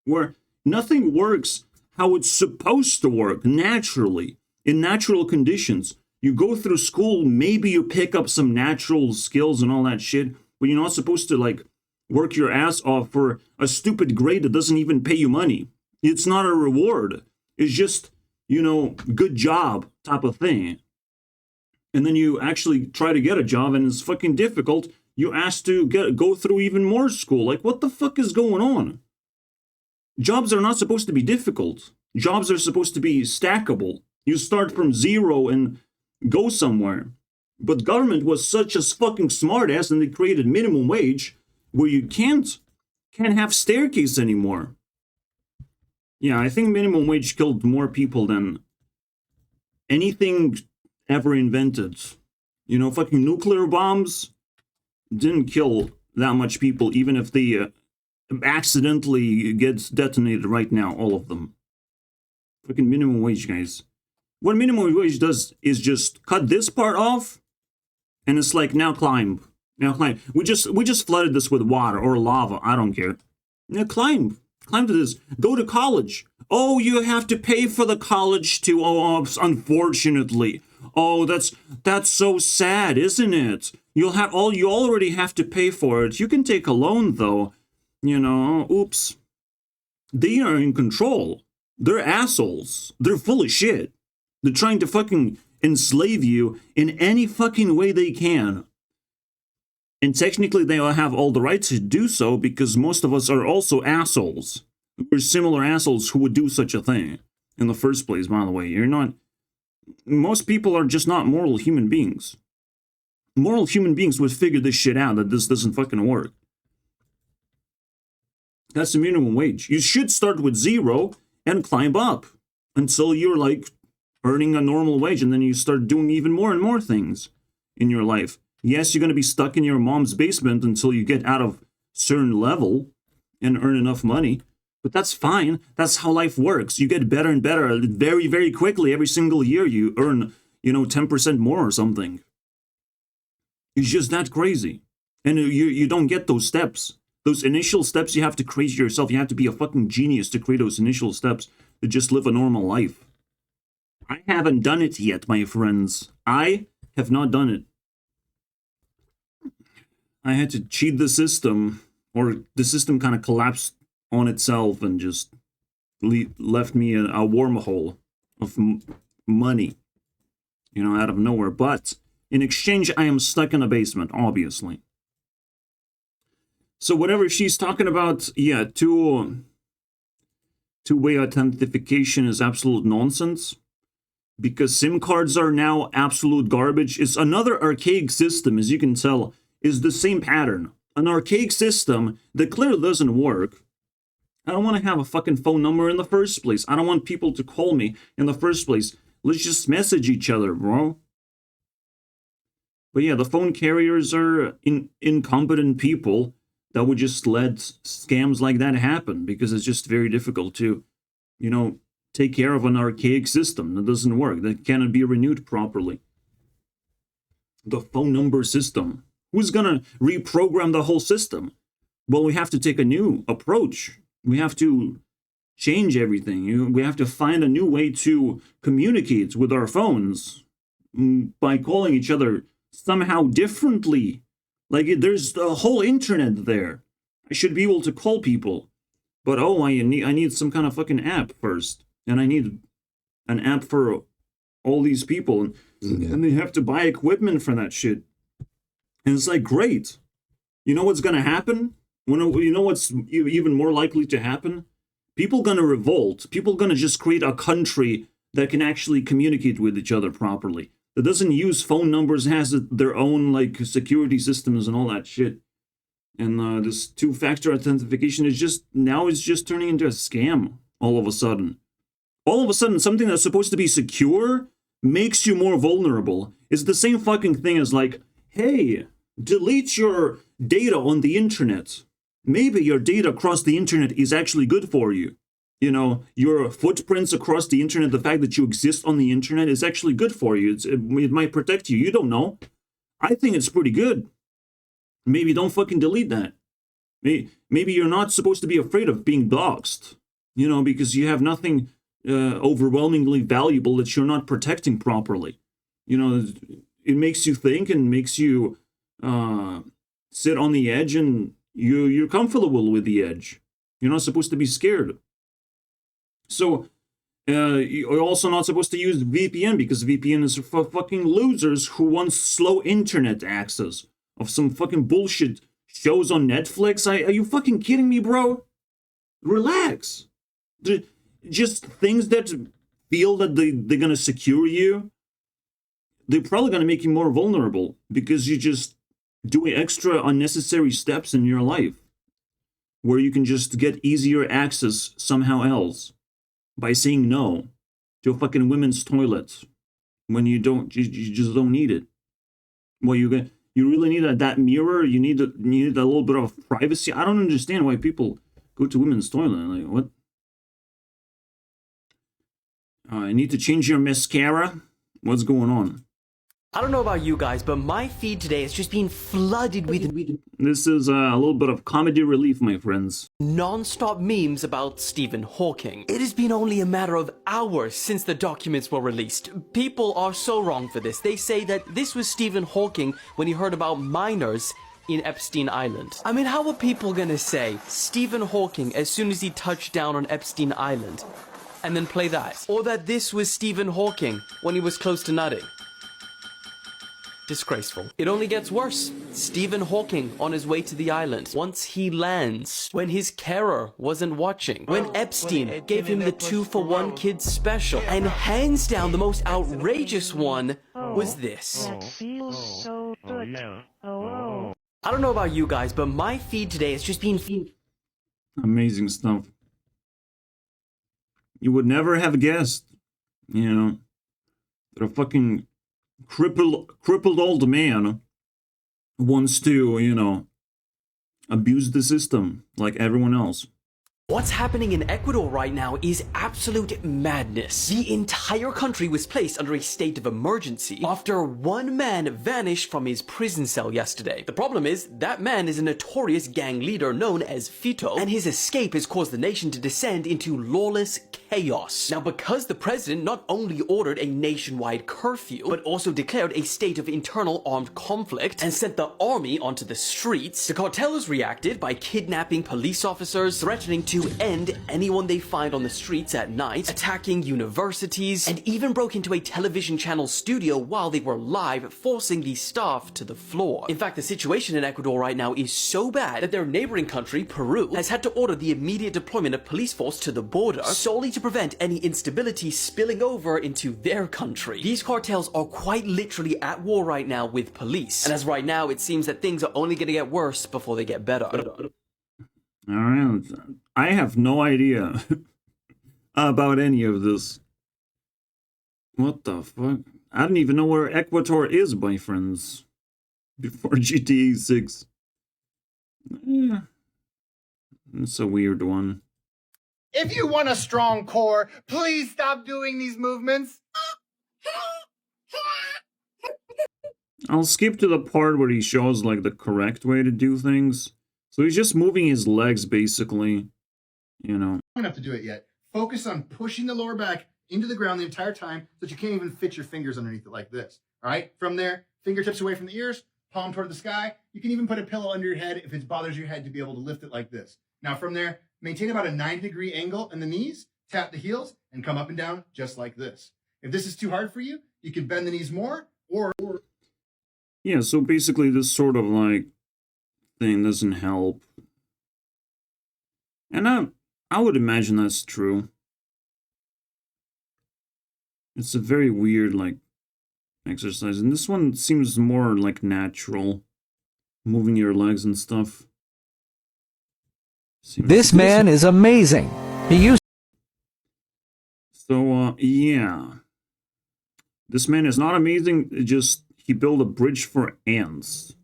Where nothing works how it's supposed to work, naturally, in natural conditions. You go through school, maybe you pick up some natural skills and all that shit, but you're not supposed to, like, work your ass off for a stupid grade that doesn't even pay you money. It's not a reward. It's just, good job type of thing. And then you actually try to get a job and it's fucking difficult. You ask to go through even more school. Like, what the fuck is going on? Jobs are not supposed to be difficult. Jobs are supposed to be stackable. You start from zero and go somewhere. But government was such a fucking smartass, and they created minimum wage where you can't have staircase anymore. Yeah, I think minimum wage killed more people than anything ever invented. Fucking nuclear bombs didn't kill that much people, even if they accidentally get detonated right now, all of them. Fucking minimum wage, guys. What minimum wage does is just cut this part off, and it's like, now climb. Now climb. We just flooded this with water or lava. I don't care. Now climb. Climb to this. Go to college. Oh, you have to pay for the college too. Oh, unfortunately. Oh, that's so sad, isn't it? You already have to pay for it. You can take a loan though. Oops. They are in control. They're assholes. They're full of shit. They're trying to fucking enslave you in any fucking way they can. And technically they have all the right to do so, because most of us are also assholes. We're similar assholes who would do such a thing in the first place, by the way. Most people are just not moral human beings. Moral human beings would figure this shit out, that this doesn't fucking work. That's the minimum wage. You should start with zero and climb up until you're like earning a normal wage, and then you start doing even more and more things in your life. Yes, you're going to be stuck in your mom's basement until you get out of certain level and earn enough money. But that's fine. That's how life works. You get better and better very, very quickly. Every single year you earn, 10% more or something. It's just that crazy. And you don't get those steps. Those initial steps you have to create yourself. You have to be a fucking genius to create those initial steps to just live a normal life. I haven't done it yet, my friends. I have not done it. I had to cheat the system, or the system kind of collapsed on itself and just left me a wormhole of money, out of nowhere. But in exchange, I am stuck in a basement, obviously. So whatever she's talking about, yeah, two-way authentication is absolute nonsense, because SIM cards are now absolute garbage. It's another archaic system, as you can tell, is the same pattern. An archaic system that clearly doesn't work. I don't want to have a fucking phone number in the first place. I don't want people to call me in the first place. Let's just message each other, bro. But yeah, the phone carriers are incompetent people that would just let scams like that happen, because it's just very difficult to, you know, take care of an archaic system that doesn't work, that cannot be renewed properly. The phone number system. Who's gonna reprogram the whole system? Well, we have to take a new approach. We have to change everything. We have to find a new way to communicate with our phones by calling each other somehow differently. Like, there's a whole internet there. I should be able to call people. But oh, I need some kind of fucking app first. And I need an app for all these people. And they have to buy equipment for that shit. And it's like, great. You know what's going to happen? You know what's even more likely to happen? People going to revolt. People going to just create a country that can actually communicate with each other properly. That doesn't use phone numbers, has their own like security systems and all that shit. And this two-factor authentication is just turning into a scam all of a sudden. All of a sudden, something that's supposed to be secure makes you more vulnerable. It's the same fucking thing as like, hey, delete your data on the internet. Maybe your data across the internet is actually good for you. You know, your footprints across the internet, the fact that you exist on the internet is actually good for you. It might protect you. You don't know. I think it's pretty good. Maybe don't fucking delete that. Maybe you're not supposed to be afraid of being doxxed, you know, because you have nothing overwhelmingly valuable that you're not protecting properly. You know, it makes you think and makes you sit on the edge, and you're comfortable with the edge. You're not supposed to be scared. So you're also not supposed to use VPN, because VPN is for fucking losers who want slow internet access of some fucking bullshit shows on Netflix. Are you fucking kidding me, bro? Relax. Just things that feel that they're gonna secure you, they're probably gonna make you more vulnerable, because you're just doing extra unnecessary steps in your life where you can just get easier access somehow else by saying no to a fucking women's toilet when you just don't need it. Well, you really need that mirror. You need a little bit of privacy. I don't understand why people go to women's toilet. Like, what? I need to change your mascara? What's going on? I don't know about you guys, but my feed today has just been flooded with This is a little bit of comedy relief, my friends. non-stop memes about Stephen Hawking. It has been only a matter of hours since the documents were released. People are so wrong for this. They say that this was Stephen Hawking when he heard about minors in Epstein Island. I mean, how are people gonna say Stephen Hawking as soon as he touched down on Epstein Island and then play that? Or that this was Stephen Hawking when he was close to nutting? Disgraceful. It only gets worse. Stephen Hawking on his way to the island. Once he lands, when his carer wasn't watching, when Epstein gave him the 2-for-1 kids special, and hands down the most outrageous one was this. That feels so good. I don't know about you guys, but my feed today has just been amazing stuff. You would never have guessed, you know, that a fucking crippled old man wants to, you know, abuse the system like everyone else. What's happening in Ecuador right now is absolute madness. The entire country was placed under a state of emergency after one man vanished from his prison cell yesterday. The problem is, that man is a notorious gang leader known as Fito, and his escape has caused the nation to descend into lawless chaos. Now, because the president not only ordered a nationwide curfew, but also declared a state of internal armed conflict and sent the army onto the streets, the cartels reacted by kidnapping police officers, threatening to end anyone they find on the streets at night, attacking universities, and even broke into a television channel studio while they were live, forcing the staff to the floor. In fact, the situation in Ecuador right now is so bad that their neighboring country, Peru, has had to order the immediate deployment of police force to the border solely to prevent any instability spilling over into their country. These cartels are quite literally at war right now with police, and as right now it seems that things are only going to get worse before they get better. All right, I have no idea about any of this. What the fuck? I don't even know where Ecuador is, my friends. Before GTA 6. Eh, it's a weird one. If you want a strong core, please stop doing these movements. I'll skip to the part where he shows like the correct way to do things. So he's just moving his legs basically, you know. Don't have to do it yet. Focus on pushing the lower back into the ground the entire time so that you can't even fit your fingers underneath it like this. All right? From there, fingertips away from the ears, palm toward the sky. You can even put a pillow under your head if it bothers your head to be able to lift it like this. Now from there, maintain about a 90-degree angle in the knees, tap the heels, and come up and down just like this. If this is too hard for you, you can bend the knees more or... Yeah, so basically this sort of like thing doesn't help. And I would imagine that's true. It's a very weird like exercise, and this one seems more like natural, moving your legs and stuff. This man is amazing. He used. So yeah, this man is not amazing. It just he built a bridge for ants,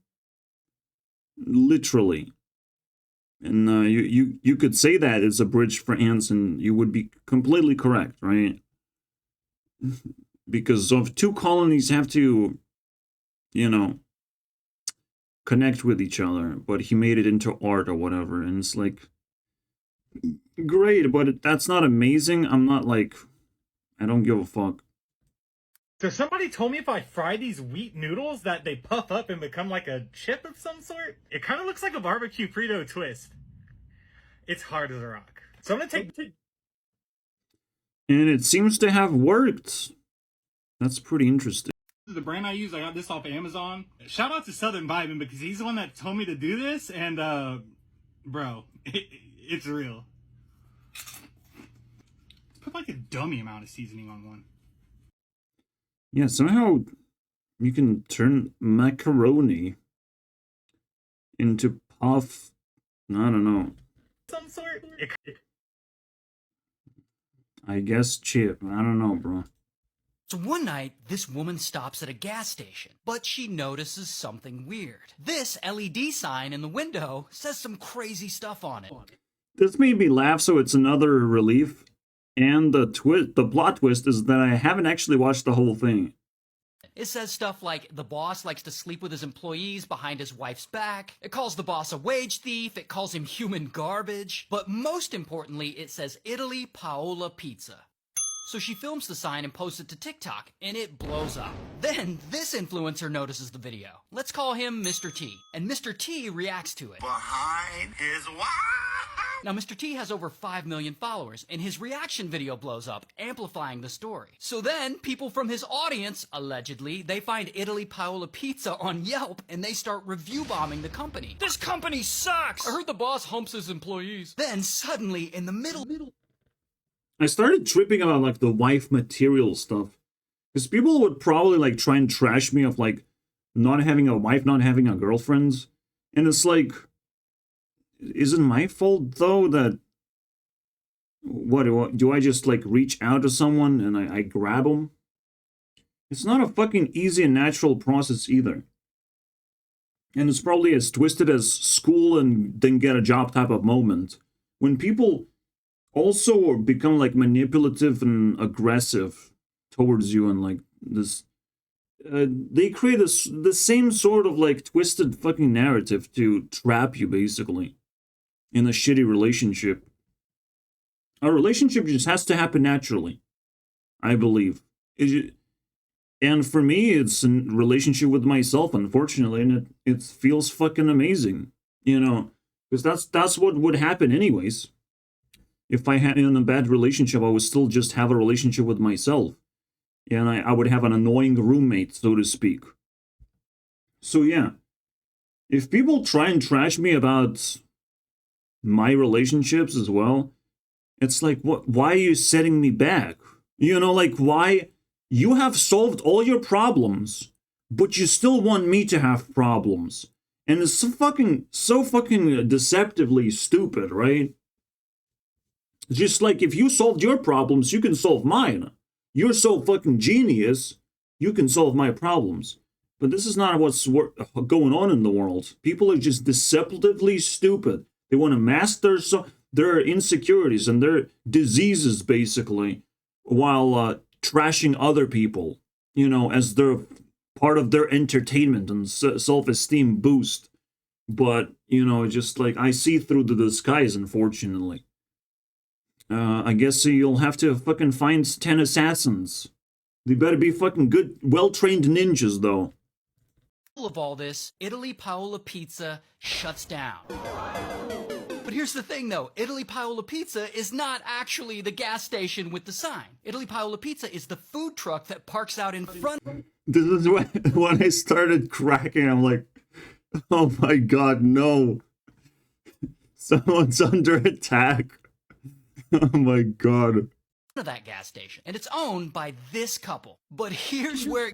literally. And you could say that it's a bridge for ants, and you would be completely correct, right? Because of two colonies have to, you know, connect with each other, but he made it into art or whatever, and it's like, great, but that's not amazing. I'm not like, I don't give a fuck. So somebody told me if I fry these wheat noodles that they puff up and become like a chip of some sort. It kind of looks like a barbecue Frito twist. It's hard as a rock. So I'm gonna take... And it seems to have worked. That's pretty interesting. This is the brand I use. I got this off Amazon. Shout out to Southern Vibin' because he's the one that told me to do this, and bro, it's real. Put like a dummy amount of seasoning on one. Yeah, somehow you can turn macaroni into puff. I don't know. Some sort. I guess chip. I don't know, bro. So one night, this woman stops at a gas station, but she notices something weird. This LED sign in the window says some crazy stuff on it. This made me laugh, so it's another relief. And the plot twist is that I haven't actually watched the whole thing. It says stuff like, the boss likes to sleep with his employees behind his wife's back. It calls the boss a wage thief. It calls him human garbage. But most importantly, it says Italy Paola Pizza. So she films the sign and posts it to TikTok, and it blows up. Then, this influencer notices the video. Let's call him Mr. T. And Mr. T reacts to it. Behind his wife. Now, Mr. T has over 5 million followers, and his reaction video blows up, amplifying the story. So then, people from his audience, allegedly, they find Italy Paola Pizza on Yelp, and they start review bombing the company. This company sucks! I heard the boss humps his employees. Then, suddenly, in the middle... I started tripping about like the wife material stuff. Because people would probably like try and trash me of like not having a wife, not having a girlfriend. And it's like... Is it my fault, though, that... What, do I just, like, reach out to someone and I grab them? It's not a fucking easy and natural process, either. And it's probably as twisted as school and then get a job type of moment. When people also become, like, manipulative and aggressive towards you and, like, this... they create the same sort of, like, twisted fucking narrative to trap you, basically. In a shitty relationship. A relationship just has to happen naturally, I believe. And for me, it's a relationship with myself, unfortunately, and it feels fucking amazing, you know, because that's what would happen anyways. If I had in a bad relationship, I would still just have a relationship with myself, and I would have an annoying roommate, so to speak. So yeah, if people try and trash me about my relationships as well, it's like, what? Why are you setting me back? You know, like, why? You have solved all your problems, but you still want me to have problems. And it's so fucking deceptively stupid, right? Just like, if you solved your problems, you can solve mine. You're so fucking genius, you can solve my problems. But this is not what's going on in the world. People are just deceptively stupid. They want to mask their insecurities and their diseases, basically, while trashing other people, you know, as their part of their entertainment and self-esteem boost. But, you know, just like, I see through the disguise, unfortunately. I guess you'll have to fucking find 10 assassins. They better be fucking good, well-trained ninjas, though. Of all this, Italy Paola Pizza shuts down. But here's the thing though, Italy Paola Pizza is not actually the gas station with the sign. Italy Paola Pizza is the food truck that parks out in front. This is when I started cracking, I'm like, oh my god, no. Someone's under attack. Oh my god. Of that gas station. And it's owned by this couple. But here's where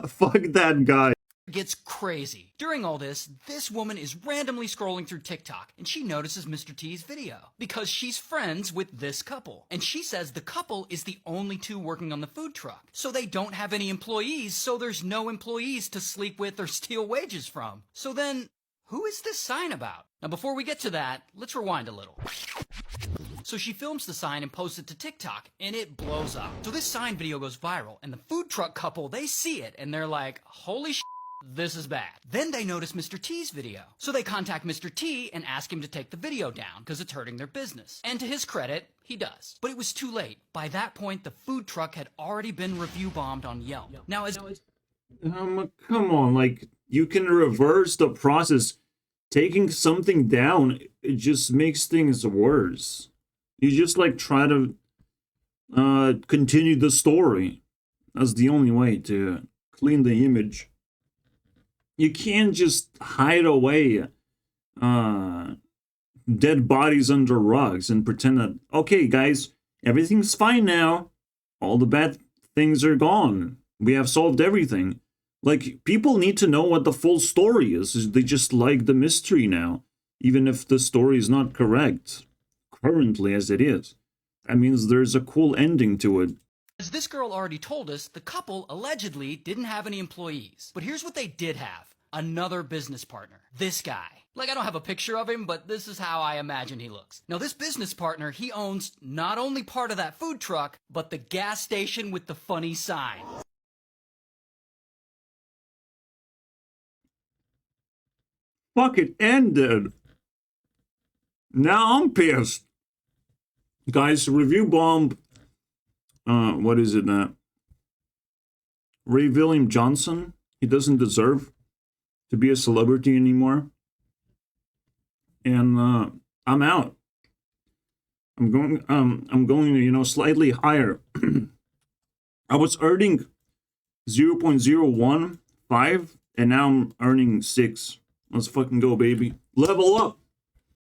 Fuck that guy. Gets crazy. During all this woman is randomly scrolling through TikTok and she notices Mr. T's video because she's friends with this couple. And she says the couple is the only two working on the food truck. So they don't have any employees, so there's no employees to sleep with or steal wages from. So then, who is this sign about? Now before we get to that, let's rewind a little. So she films the sign and posts it to TikTok, and it blows up. So this sign video goes viral, and the food truck couple, they see it, and they're like, holy shit. This is bad. Then they notice Mr. T's video. So they contact Mr. T and ask him to take the video down because it's hurting their business. And to his credit, he does. But it was too late. By that point, the food truck had already been review bombed on Yelp. Now as... Come on, like, you can reverse the process. Taking something down, it just makes things worse. You just, like, try to continue the story. That's the only way to clean the image. You can't just hide away dead bodies under rugs and pretend that, okay, guys, everything's fine now. All the bad things are gone. We have solved everything. Like, people need to know what the full story is. They just like the mystery now, even if the story is not correct, currently as it is. That means there's a cool ending to it. As this girl already told us, the couple allegedly didn't have any employees. But here's what they did have. Another business partner. This guy. Like, I don't have a picture of him, but this is how I imagine he looks. Now, this business partner, he owns not only part of that food truck, but the gas station with the funny sign. Fuck, it ended. Now I'm pissed. Guys, review bomb. What is it now? Ray William Johnson. He doesn't deserve to be a celebrity anymore. And I'm out. I'm going, you know, slightly higher. I was earning 0.015 and now I'm earning 6. Let's fucking go, baby. Level up.